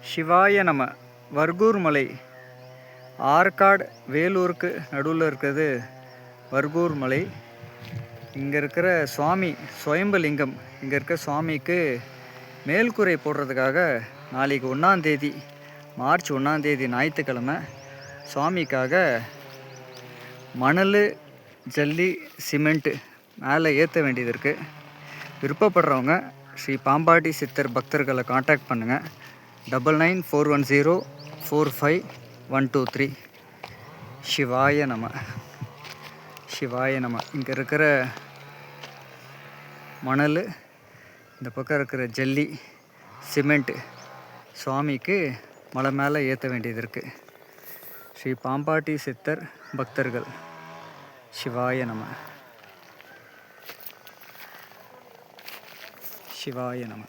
சிவாய நம. வர்கூர் மலை, ஆற்காடு வேலூருக்கு நடுவில் இருக்கிறது வர்கூர் மலை. இங்கே இருக்கிற சுவாமி சுயம்பலிங்கம், இங்கே இருக்க சுவாமிக்கு மேல்கூரை போடுறதுக்காக நாளைக்கு 1ஆம் தேதி, மார்ச் 1ஆம் தேதி ஞாயிற்றுக்கிழமை சுவாமிக்காக மணல், ஜல்லி, சிமெண்ட்டு மேலே ஏற்ற வேண்டியது இருக்குது. விருப்பப்படுறவங்க ஸ்ரீ பாம்பாட்டி சித்தர் பக்தர்களை காண்டாக்ட் பண்ணுங்கள். 9941045123. சிவாய நம. சிவாய நம. இங்கே இருக்கிற மணல், இந்த பக்கம் இருக்கிற ஜல்லி, சிமெண்ட்டு சுவாமிக்கு மலை மேலே ஏற்ற வேண்டியது இருக்குது. ஸ்ரீ பாம்பாட்டி சித்தர் பக்தர்கள். சிவாய நம. சிவாய நம.